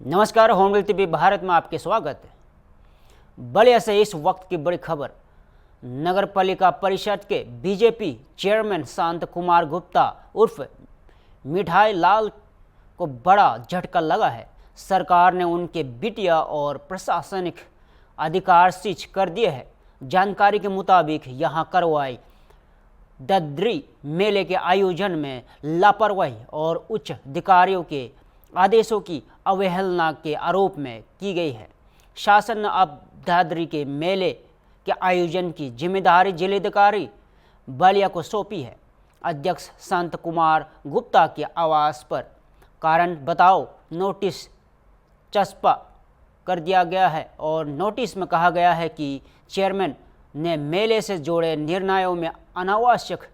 नमस्कार, होमवेल टीवी भारत में आपके स्वागत है। बड़े से इस वक्त की बड़ी खबर। नगर पालिका परिषद के बीजेपी चेयरमैन शांत कुमार गुप्ता उर्फ मिठाई लाल को बड़ा झटका लगा है। सरकार ने उनके बिटिया और प्रशासनिक अधिकार सीज कर दिए हैं। जानकारी के मुताबिक यहां करवाई ददरी मेले के आयोजन में लापरवाही और उच्च अधिकारियों के आदेशों की अवहेलना के आरोप में की गई है। शासन ने अब दादरी के मेले के आयोजन की जिम्मेदारी जिलाधिकारी बलिया को सौंपी है। अध्यक्ष संत कुमार गुप्ता के आवास पर कारण बताओ नोटिस चस्पा कर दिया गया है और नोटिस में कहा गया है कि चेयरमैन ने मेले से जुड़े निर्णयों में अनावश्यक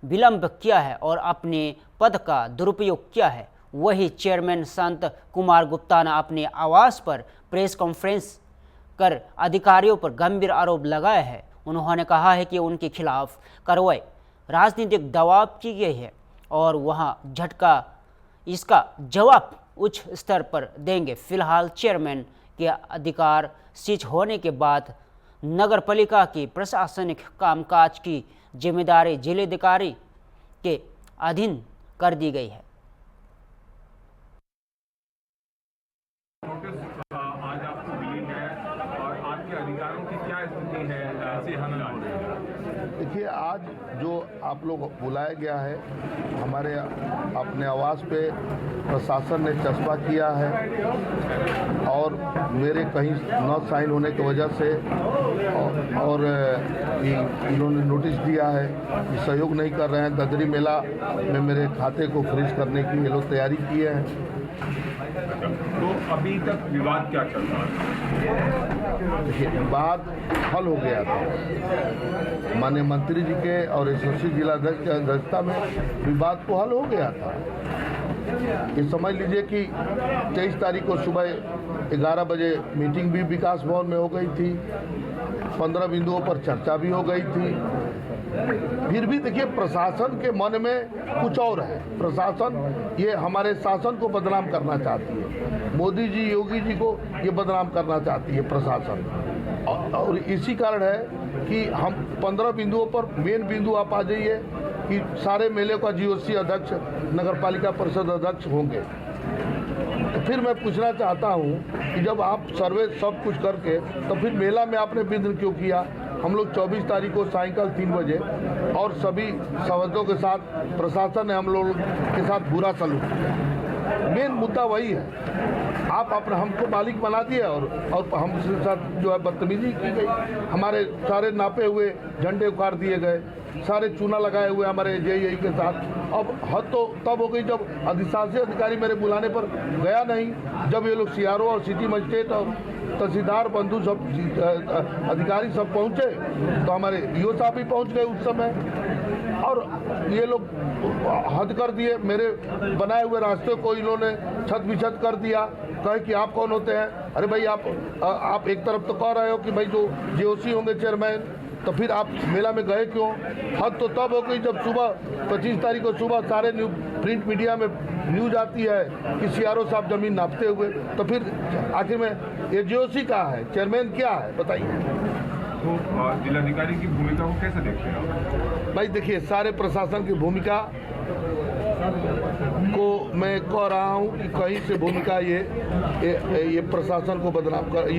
विलंब किया है और अपने पद का दुरुपयोग किया है। वही चेयरमैन संत कुमार गुप्ता ने अपने आवास पर प्रेस कॉन्फ्रेंस कर अधिकारियों पर गंभीर आरोप लगाए हैं। उन्होंने कहा है कि उनके खिलाफ कार्रवाई राजनीतिक दबाव की गई है और वहां झटका इसका जवाब उच्च स्तर पर देंगे। फिलहाल चेयरमैन के अधिकार सीज होने के बाद नगर पालिका की प्रशासनिक कामकाज की जिम्मेदारी जिलाधिकारी के अधीन कर दी गई है। आज आपको मिली है और आपके अधिकारों की क्या स्थिति है? ऐसे हमला हो रही है। देखिए, आज जो आप लोग बुलाया गया है, हमारे अपने आवास पे प्रशासन ने चस्पा किया है और मेरे कहीं न साइन होने की वजह से और इन्होंने नोटिस दिया है कि सहयोग नहीं कर रहे हैं। ददरी मेला में मेरे खाते को फ्रीज करने की ये लोग तैयारी किए हैं। तो अभी तक विवाद क्या चल रहा है? देखिए, विवाद हल हो गया था। माननीय मंत्री जी के और यशस्वी जिलाध्यक्ष की अध्यक्षता में विवाद को हल हो गया था। ये समझ लीजिए कि 23 तारीख को सुबह 11 बजे मीटिंग भी विकास भवन में हो गई थी। 15 बिंदुओं पर चर्चा भी हो गई थी। फिर भी देखिए, प्रशासन के मन में कुछ और है। प्रशासन ये हमारे शासन को बदनाम करना चाहती है। मोदी जी, योगी जी को ये बदनाम करना चाहती है प्रशासन। और इसी कारण है कि हम 15 बिंदुओं पर मेन बिंदु आप आ जाइए कि सारे मेले का जीओसी अध्यक्ष नगर पालिका परिषद अध्यक्ष होंगे। तो फिर मैं पूछना चाहता हूं कि जब आप सर्वे सब कुछ करके तो फिर मेला में आपने विघ्न क्यों किया? हम लोग 24 तारीख को सायंकाल 3 बजे और सभी सदस्यों के साथ प्रशासन ने हम लोग के साथ बुरा सलूक किया। मेन मुद्दा वही है। आप अपने हमको मालिक बना दिए और हमसे साथ जो है बदतमीजी की गई। हमारे सारे नापे हुए झंडे उखाड़ दिए गए, सारे चूना लगाए हुए हमारे जेईई के साथ। अब हद तो तब हो गई जब अधिशासी अधिकारी मेरे बुलाने पर गया नहीं। जब ये लोग सीआरओ और सिटी मजिस्ट्रेट और तहसीलदार बंधु सब अधिकारी सब पहुंचे तो हमारे ईओ साहब भी पहुंच गए उस समय और ये लोग हद कर दिए। मेरे बनाए हुए रास्ते को इन्होंने छत बिछत कर दिया। कहे कि आप कौन होते हैं? अरे भाई, आप एक तरफ तो कह रहे हो कि भाई जो जीओसी होंगे चेयरमैन, तो फिर आप मेला में गए क्यों? हद तो तब हो गई जब सुबह 25 तारीख को सुबह सारे प्रिंट मीडिया में न्यूज आती है कि सीआरओ साहब जमीन नापते हुए। तो फिर आखिर में ये जीओसी कहाँ है, चेयरमैन क्या है, बताइए। तो जिलाधिकारी की भूमिका को कैसे देखते हैं? भाई देखिए, सारे प्रशासन की भूमिका को मैं कह रहा हूँ कि कहीं से भूमिका ये प्रशासन को बदनाम कर,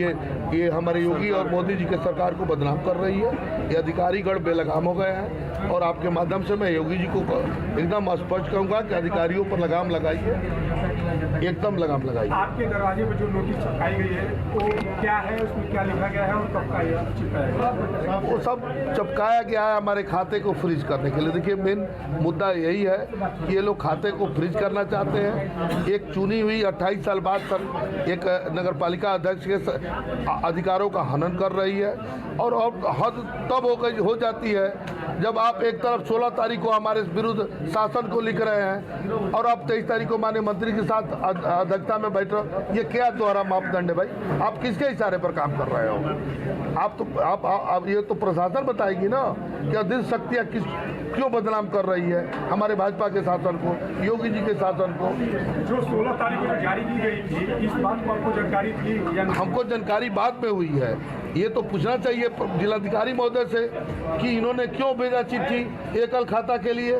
ये हमारे योगी और मोदी जी के सरकार को बदनाम कर रही है। ये अधिकारीगण बेलगाम हो गए हैं और आपके माध्यम से मैं योगी जी को एकदम स्पष्ट कहूँगा कि अधिकारियों पर लगाम लगाइए, एकदम लगाम लगाइए। आपके दरवाजे पर जो नोटिस चिपकाई गई है वो क्या है, उसमें क्या लिखा गया है और कब का चिपकाया गया? वो सब चिपकाया गया है हमारे खाते को फ्रीज करने के लिए। देखिए, मेन मुद्दा यही है कि ये लोग खाते को फ्रीज करना चाहते हैं। एक चुनी हुई 28 साल बाद सर एक नगर पालिका अध्यक्ष के अधिकारों का हनन कर रही है और हद तब हो जाती है जब आप एक तरफ 16 तारीख को हमारे विरुद्ध शासन को लिख रहे हैं और आप 23 तारीख को माननीय मंत्री के साथ अध्यक्षता में बैठ रहे हो, ये क्या दोहरा मापदंड है भाई? आप किसके इशारे पर काम कर रहे हो? आप ये तो प्रशासन बताएगी ना कि अधिक शक्तियाँ क्यों बदनाम कर रही है हमारे भाजपा के शासन को, योगी जी के शासन को। जो 16 तारीख को जारी की गई थी, इस बात को आपको जानकारी थी या नहीं? हमको जानकारी बाद में हुई है। ये तो पूछना चाहिए जिलाधिकारी महोदय से कि इन्होंने क्यों भेजा चिट्ठी एकल खाता के लिए।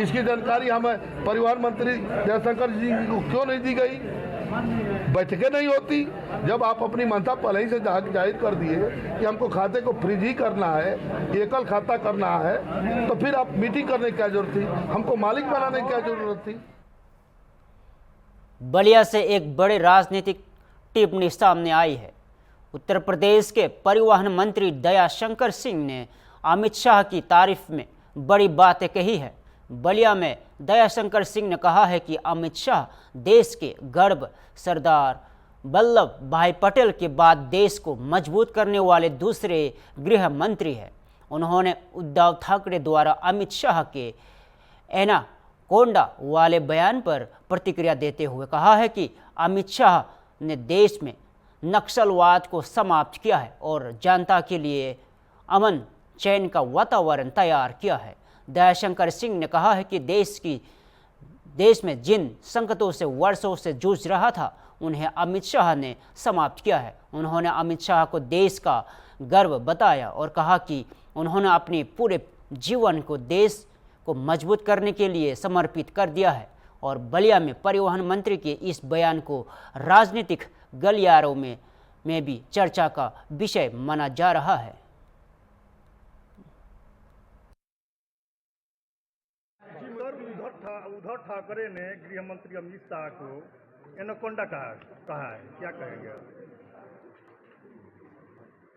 इसकी जानकारी हमें परिवहन मंत्री जयशंकर जी को क्यों नहीं दी गई? बैठकें नहीं होती। जब आप अपनी मनता पहले ही से जाहिर कर दिए कि हमको खाते को फ्रीज ही करना है, एकल खाता करना है, तो फिर आप मीटिंग करने की क्या जरूरत थी? हमको मालिक बनाने की क्या जरूरत थी? बलिया से एक बड़े राजनीतिक टिप्पणी सामने आई है। उत्तर प्रदेश के परिवहन मंत्री दयाशंकर सिंह ने अमित शाह की तारीफ में बड़ी बातें कही है। बलिया में दयाशंकर सिंह ने कहा है कि अमित शाह देश के गर्व सरदार वल्लभ भाई पटेल के बाद देश को मजबूत करने वाले दूसरे गृह मंत्री हैं। उन्होंने उद्धव ठाकरे द्वारा अमित शाह के एनाकोंडा वाले बयान पर प्रतिक्रिया देते हुए कहा है कि अमित शाह ने देश में नक्सलवाद को समाप्त किया है और जनता के लिए अमन चैन का वातावरण तैयार किया है। दयाशंकर सिंह ने कहा है कि देश में जिन संकटों से वर्षों से जूझ रहा था उन्हें अमित शाह ने समाप्त किया है। उन्होंने अमित शाह को देश का गर्व बताया और कहा कि उन्होंने अपने पूरे जीवन को देश को मजबूत करने के लिए समर्पित कर दिया है। और बलिया में परिवहन मंत्री के इस बयान को राजनीतिक गलियारों में भी चर्चा का विषय माना जा रहा है। उद्धव ठाकरे ने गृह मंत्री अमित शाह को एनाकोंडा कहा है, क्या कहेंगे?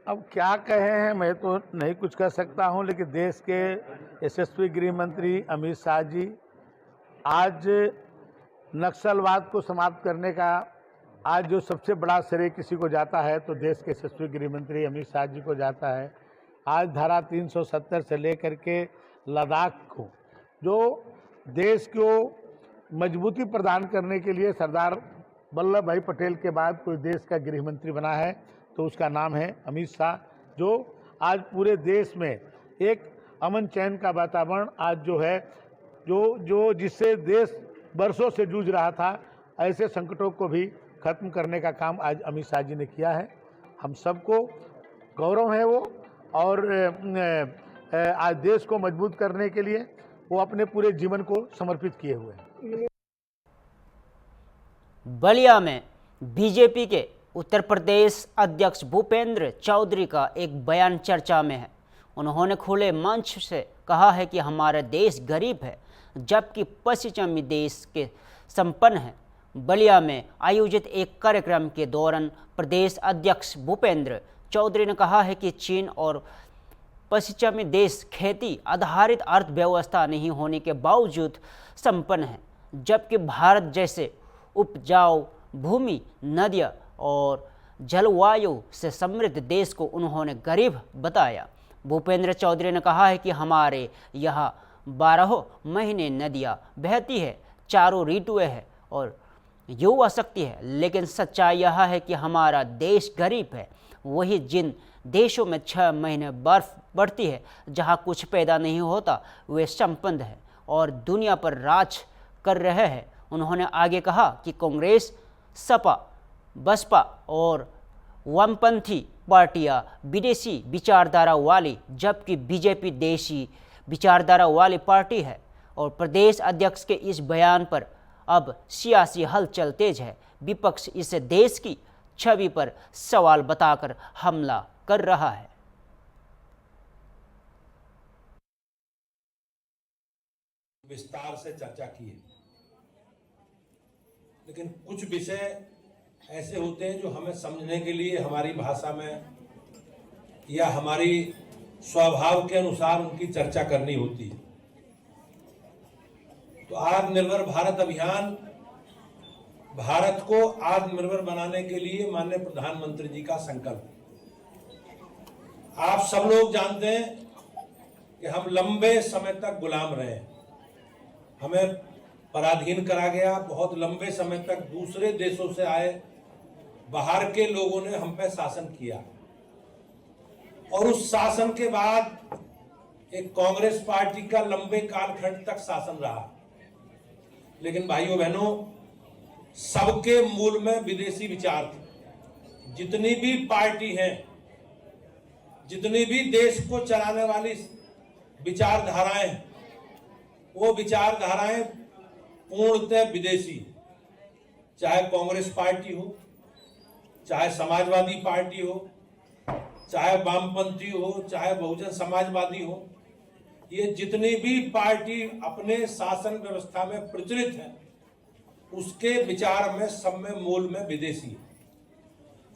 अब क्या कहे हैं मैं तो नहीं कुछ कह सकता हूं, लेकिन देश के यशस्वी गृह मंत्री अमित शाह जी आज नक्सलवाद को समाप्त करने का आज जो सबसे बड़ा श्रेय किसी को जाता है तो देश के यशस्वी गृह मंत्री अमित शाह जी को जाता है। आज धारा 370 से लेकर के लद्दाख को जो देश को मजबूती प्रदान करने के लिए सरदार वल्लभ भाई पटेल के बाद कोई देश का गृह मंत्री बना है तो उसका नाम है अमित शाह, जो आज पूरे देश में एक अमन चैन का वातावरण आज जो है जो जिससे देश वर्षों से जूझ रहा था, ऐसे संकटों को भी खत्म करने का काम आज अमित शाह जी ने किया है। हम सबको गौरव है वो, और आज देश को मजबूत करने के लिए वो अपने पूरे जीवन को समर्पित किए हुए हैं। बलिया में बीजेपी के उत्तर प्रदेश अध्यक्ष भूपेंद्र चौधरी का एक बयान चर्चा में है। उन्होंने खुले मंच से कहा है कि हमारा देश गरीब है जबकि पश्चिमी देश के संपन्न है। बलिया में आयोजित एक कार्यक्रम के दौरान प्रदेश अध्यक्ष भूपेंद्र चौधरी ने कहा है कि चीन और पश्चिमी देश खेती आधारित अर्थव्यवस्था नहीं होने के बावजूद संपन्न है, जबकि भारत जैसे उपजाऊ भूमि, नदियाँ और जलवायु से समृद्ध देश को उन्होंने गरीब बताया। भूपेंद्र चौधरी ने कहा है कि हमारे यहाँ 12 महीने नदियाँ बहती है, चारों ऋतुएं हैं और युवा शक्ति है, लेकिन सच्चाई यह है कि हमारा देश गरीब है। वही जिन देशों में 6 महीने बर्फ पड़ती है, जहाँ कुछ पैदा नहीं होता, वे संपन्न है और दुनिया पर राज कर रहे हैं। उन्होंने आगे कहा कि कांग्रेस, सपा, बसपा और वामपंथी पार्टियां विदेशी विचारधारा वाली, जबकि बीजेपी देशी विचारधारा वाली पार्टी है। और प्रदेश अध्यक्ष के इस बयान पर अब सियासी हलचल तेज है। विपक्ष इसे देश की छवि पर सवाल बताकर हमला कर रहा है। विस्तार से चर्चा की है, लेकिन कुछ विषय ऐसे होते हैं जो हमें समझने के लिए हमारी भाषा में या हमारी स्वभाव के अनुसार उनकी चर्चा करनी होती है। तो आत्मनिर्भर भारत अभियान भारत को आत्मनिर्भर बनाने के लिए माननीय प्रधानमंत्री जी का संकल्प। आप सब लोग जानते हैं कि हम लंबे समय तक गुलाम रहे, हमें पराधीन करा गया। बहुत लंबे समय तक दूसरे देशों से आए बाहर के लोगों ने हम पे शासन किया और उस शासन के बाद एक कांग्रेस पार्टी का लंबे कालखंड तक शासन रहा। लेकिन भाइयों बहनों, सबके मूल में विदेशी विचार थे। जितनी भी पार्टी हैं, जितनी भी देश को चलाने वाली विचारधाराएं, वो विचारधाराएं पूर्णतः विदेशी। चाहे कांग्रेस पार्टी हो, चाहे समाजवादी पार्टी हो, चाहे वामपंथी हो, चाहे बहुजन समाजवादी हो, ये जितनी भी पार्टी अपने शासन व्यवस्था में प्रचलित है, उसके विचार में सब में मूल में विदेशी है।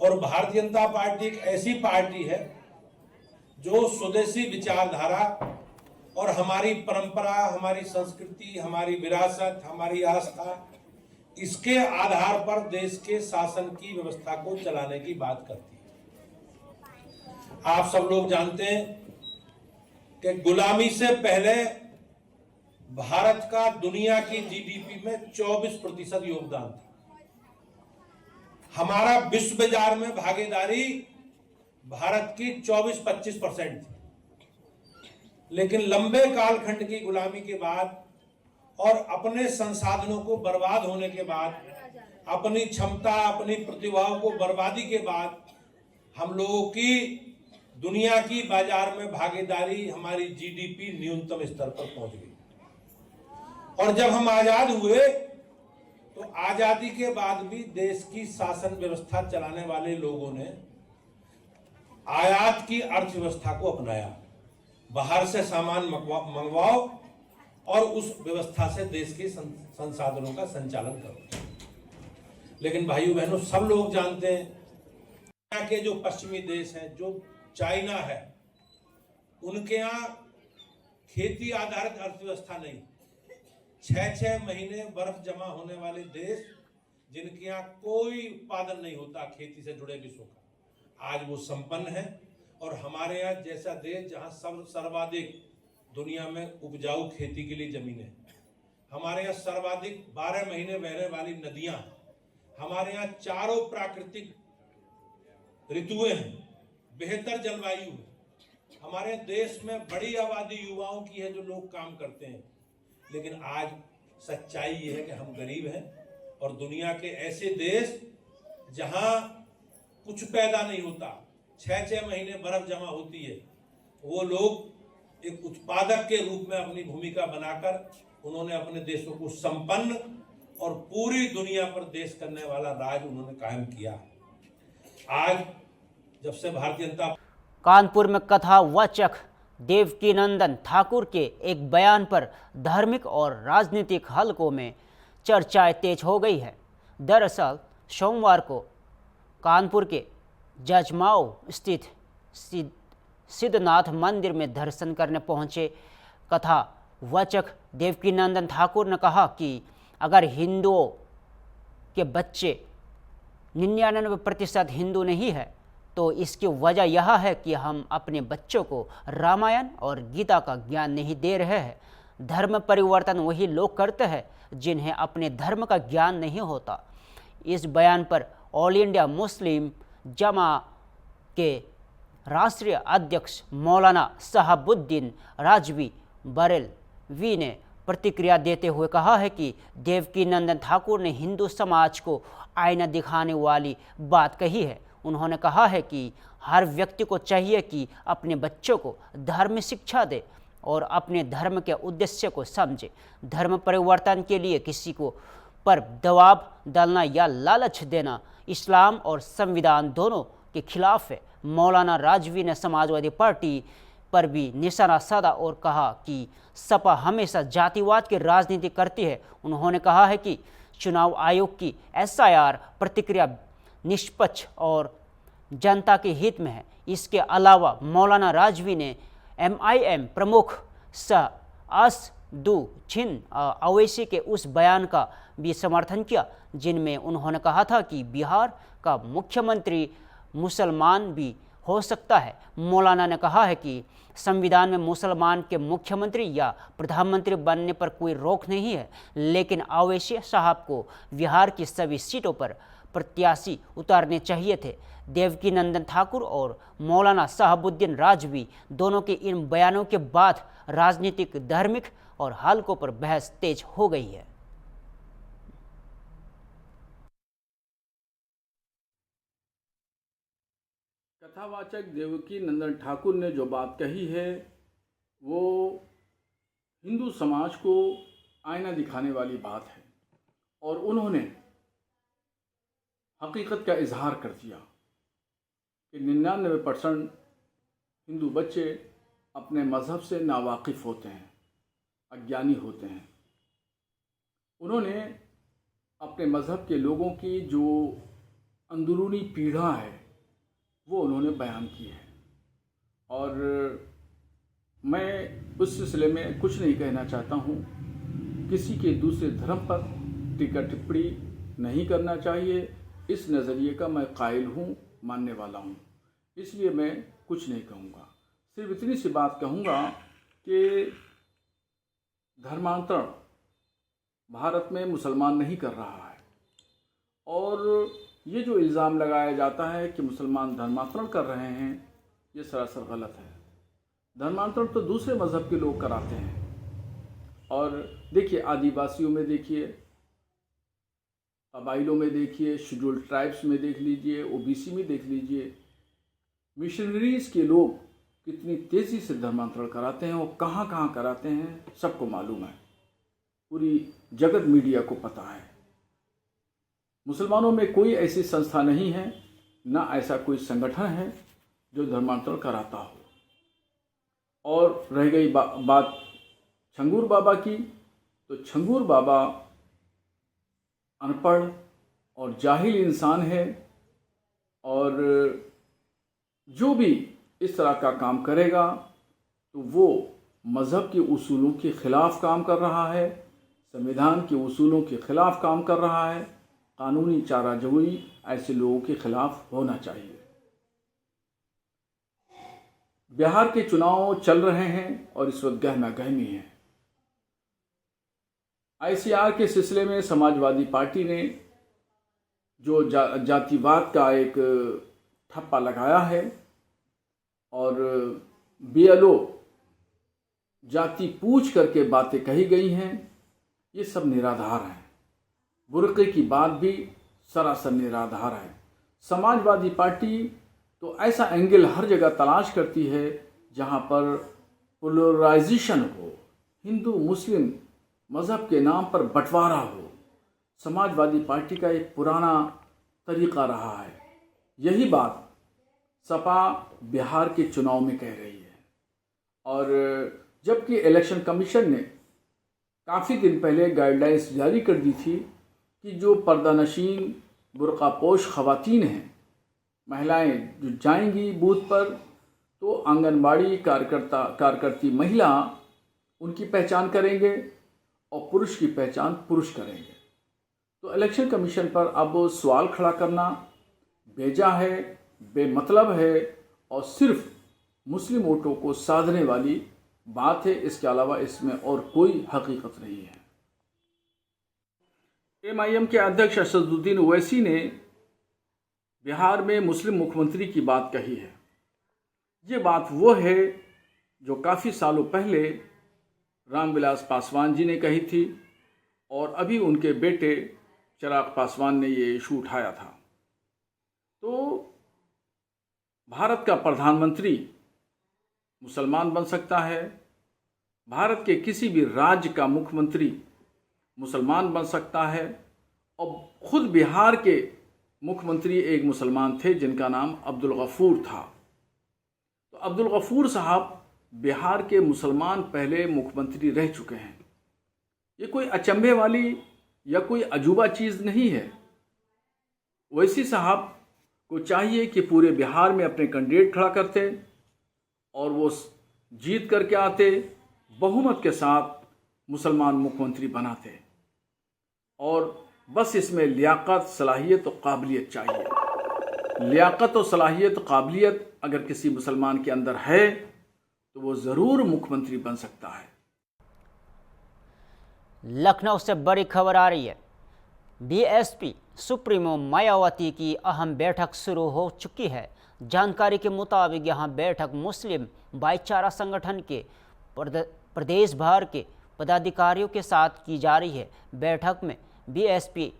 और भारतीय जनता पार्टी एक ऐसी पार्टी है जो स्वदेशी विचारधारा और हमारी परंपरा, हमारी संस्कृति, हमारी विरासत, हमारी आस्था, इसके आधार पर देश के शासन की व्यवस्था को चलाने की बात करती है। आप सब लोग जानते हैं कि गुलामी से पहले भारत का दुनिया की जीडीपी में 24% योगदान था। हमारा विश्व बाजार में भागीदारी भारत की 24-25% थी। लेकिन लंबे कालखंड की गुलामी के बाद और अपने संसाधनों को बर्बाद होने के बाद, अपनी क्षमता, अपनी प्रतिभाओं को बर्बादी के बाद, हम लोगों की दुनिया की बाजार में भागीदारी, हमारी जीडीपी न्यूनतम स्तर पर पहुंच गई। और जब हम आजाद हुए तो आजादी के बाद भी देश की शासन व्यवस्था चलाने वाले लोगों ने आयात की अर्थव्यवस्था को अपनाया। बाहर से सामान मंगवाओ और उस व्यवस्था से देश के संसाधनों का संचालन करो। लेकिन भाइयों बहनों, सब लोग जानते हैं दुनिया के जो पश्चिमी देश हैं, जो चाइना है, उनके यहाँ खेती आधारित अर्थव्यवस्था नहीं। 6-6 महीने बर्फ जमा होने वाले देश, जिनके यहाँ कोई उत्पादन नहीं होता खेती से जुड़े विषयों का, आज वो संपन्न है। और हमारे यहाँ जैसा देश जहाँ सर्वाधिक दुनिया में उपजाऊ खेती के लिए जमीन है, हमारे यहाँ सर्वाधिक 12 महीने बहने वाली नदियां, हमारे यहाँ चारों प्राकृतिक ऋतुएं हैं, बेहतर जलवायु है, हमारे देश में बड़ी आबादी युवाओं की है जो लोग काम करते हैं। लेकिन आज सच्चाई ये है कि हम गरीब हैं और दुनिया के ऐसे देश जहां कुछ पैदा नहीं होता, 6-6 महीने बर्फ जमा होती है, वो लोग एक उत्पादक के रूप में अपनी भूमिका बनाकर उन्होंने अपने देशों को संपन्न और पूरी दुनिया पर देश करने वाला राज उन्होंने कायम किया। आज जब से भारतीय जनता कानपुर में कथावाचक देवकीनंदन ठाकुर के एक बयान पर धार्मिक और राजनीतिक हलकों में चर्चाएं तेज हो गई है। दरअसल सोमवार को कानपुर के जजमाओ स्थित सिद्धनाथ मंदिर में दर्शन करने पहुंचे कथावाचक देवकीनंदन ठाकुर ने कहा कि अगर हिंदुओं के बच्चे 99% हिंदू नहीं है तो इसकी वजह यह है कि हम अपने बच्चों को रामायण और गीता का ज्ञान नहीं दे रहे हैं। धर्म परिवर्तन वही लोग करते हैं जिन्हें अपने धर्म का ज्ञान नहीं होता। इस बयान पर ऑल इंडिया मुस्लिम जमा के राष्ट्रीय अध्यक्ष मौलाना शहाबुद्दीन राजवी बरेलवी ने प्रतिक्रिया देते हुए कहा है कि देवकीनंदन ठाकुर ने हिंदू समाज को आईना दिखाने वाली बात कही है। उन्होंने कहा है कि हर व्यक्ति को चाहिए कि अपने बच्चों को धर्म शिक्षा दे और अपने धर्म के उद्देश्य को समझे। धर्म परिवर्तन के लिए किसी को पर दबाव डालना या लालच देना इस्लाम और संविधान दोनों के खिलाफ है। मौलाना राजवी ने समाजवादी पार्टी पर भी निशाना साधा और कहा कि सपा हमेशा जातिवाद की राजनीति करती है। उन्होंने कहा है कि चुनाव आयोग की SIR प्रतिक्रिया निष्पक्ष और जनता के हित में है। इसके अलावा मौलाना राजवी ने MIM प्रमुख असदुद्दीन ओवैसी के उस बयान का भी समर्थन किया जिनमें उन्होंने कहा था कि बिहार का मुख्यमंत्री मुसलमान भी हो सकता है। मौलाना ने कहा है कि संविधान में मुसलमान के मुख्यमंत्री या प्रधानमंत्री बनने पर कोई रोक नहीं है, लेकिन अवैसी साहब को बिहार की सभी सीटों पर प्रत्याशी उतारने चाहिए थे। देवकी नंदन ठाकुर और मौलाना साहबुद्दीन राजवी दोनों के इन बयानों के बाद राजनीतिक, धार्मिक और हलकों पर बहस तेज हो गई है। कथावाचक देवकी नंदन ठाकुर ने जो बात कही है वो हिंदू समाज को आईना दिखाने वाली बात है और उन्होंने हकीकत का इजहार कर दिया कि 99% हिंदू बच्चे अपने मज़हब से नावाकिफ़ होते हैं, अज्ञानी होते हैं। उन्होंने अपने मज़हब के लोगों की जो अंदरूनी पीड़ा है वो उन्होंने बयान की है और मैं उस सिलसिले में कुछ नहीं कहना चाहता हूँ। किसी के दूसरे धर्म पर टीका टिप्पणी नहीं करना चाहिए, इस नज़रिए का मैं कायल हूँ, मानने वाला हूँ, इसलिए मैं कुछ नहीं कहूँगा। सिर्फ इतनी सी बात कहूँगा कि धर्मांतरण भारत में मुसलमान नहीं कर रहा है और ये जो इल्ज़ाम लगाया जाता है कि मुसलमान धर्मांतरण कर रहे हैं, ये सरासर गलत है। धर्मांतरण तो दूसरे मज़हब के लोग कराते हैं और देखिए, आदिवासियों में देखिए, कबाइलों में देखिए, शेड्यूल्ड ट्राइब्स में देख लीजिए, ओबीसी में देख लीजिए, मिशनरीज़ के लोग कितनी तेज़ी से धर्मांतरण कराते हैं और कहाँ कहाँ कराते हैं, सबको मालूम है, पूरी जगत मीडिया को पता है। मुसलमानों में कोई ऐसी संस्था नहीं है, ना ऐसा कोई संगठन है जो धर्मांतरण कराता हो। और रह गई बात छंगूर बाबा की, तो छंगूर बाबा अनपढ़ और जाहिल इंसान है और जो भी इस तरह का काम करेगा तो वो मज़हब के उसूलों के ख़िलाफ़ काम कर रहा है, संविधान के उसूलों के ख़िलाफ़ काम कर रहा है। कानूनी चाराजोई ऐसे लोगों के खिलाफ होना चाहिए। बिहार के चुनाव चल रहे हैं और इस वक्त गहमा गहमी है। ICR के सिलसिले में समाजवादी पार्टी ने जो जातिवाद का एक ठप्पा लगाया है और BLO जाति पूछ करके बातें कही गई हैं, ये सब निराधार हैं। बुर्के की बात भी सरासर निराधार है। समाजवादी पार्टी तो ऐसा एंगल हर जगह तलाश करती है जहां पर पोलराइजेशन हो, हिंदू मुस्लिम मज़हब के नाम पर बंटवारा हो। समाजवादी पार्टी का एक पुराना तरीक़ा रहा है। यही बात सपा बिहार के चुनाव में कह रही है और जबकि इलेक्शन कमीशन ने काफ़ी दिन पहले गाइडलाइंस जारी कर दी थी कि जो पर्दानशीन बुर्कापोश ख़वातीन हैं, महिलाएं जो जाएंगी बूथ पर, तो आंगनबाड़ी कार्यकर्ती महिला उनकी पहचान करेंगे और पुरुष की पहचान पुरुष करेंगे। तो इलेक्शन कमीशन पर अब सवाल खड़ा करना बेजा है, बेमतलब है और सिर्फ मुस्लिम वोटों को साधने वाली बात है। इसके अलावा इसमें और कोई हकीकत नहीं है। MIM के अध्यक्ष असदुद्दीन ओवैसी ने बिहार में मुस्लिम मुख्यमंत्री की बात कही है। ये बात वो है जो काफ़ी सालों पहले रामविलास पासवान जी ने कही थी और अभी उनके बेटे चिराग पासवान ने ये इशू उठाया था। तो भारत का प्रधानमंत्री मुसलमान बन सकता है, भारत के किसी भी राज्य का मुख्यमंत्री मुसलमान बन सकता है और ख़ुद बिहार के मुख्यमंत्री एक मुसलमान थे जिनका नाम अब्दुल गफूर था। तो अब्दुल गफूर साहब बिहार के मुसलमान पहले मुख्यमंत्री रह चुके हैं। ये कोई अचंभे वाली या कोई अजूबा चीज़ नहीं है। ओवैसी साहब को चाहिए कि पूरे बिहार में अपने कैंडिडेट खड़ा करते और वो जीत करके आते, बहुमत के साथ मुसलमान मुख्यमंत्री बनाते और बस इसमें लियाकत, सलाहियत और काबिलियत चाहिए। लियाकत और सलाहियत काबिलियत अगर किसी मुसलमान के अंदर है तो वो ज़रूर मुख्यमंत्री बन सकता है। लखनऊ से बड़ी खबर आ रही है। बीएसपी सुप्रीमो मायावती की अहम बैठक शुरू हो चुकी है। जानकारी के मुताबिक यहां बैठक मुस्लिम भाईचारा संगठन के प्रदेश भर के पदाधिकारियों के साथ की जा रही है। बैठक में बीएसपी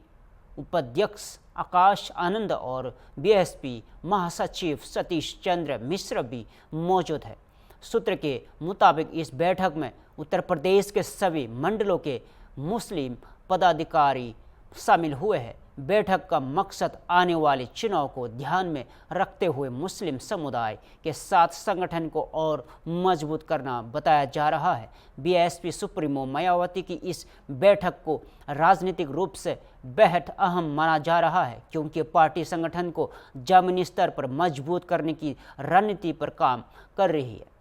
उपाध्यक्ष आकाश आनंद और बीएसपी महासचिव सतीश चंद्र मिश्र भी मौजूद है। सूत्र के मुताबिक इस बैठक में उत्तर प्रदेश के सभी मंडलों के मुस्लिम पदाधिकारी शामिल हुए हैं। बैठक का मकसद आने वाले चुनाव को ध्यान में रखते हुए मुस्लिम समुदाय के साथ संगठन को और मजबूत करना बताया जा रहा है। बीएसपी सुप्रीमो मायावती की इस बैठक को राजनीतिक रूप से बेहद अहम माना जा रहा है, क्योंकि पार्टी संगठन को जमीनी स्तर पर मजबूत करने की रणनीति पर काम कर रही है।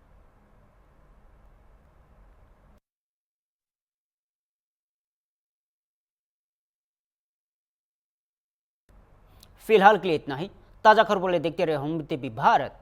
फिलहाल के लिए इतना ही। ताज़ा खबरों के लिए देखते रहे होम टीवी भारत।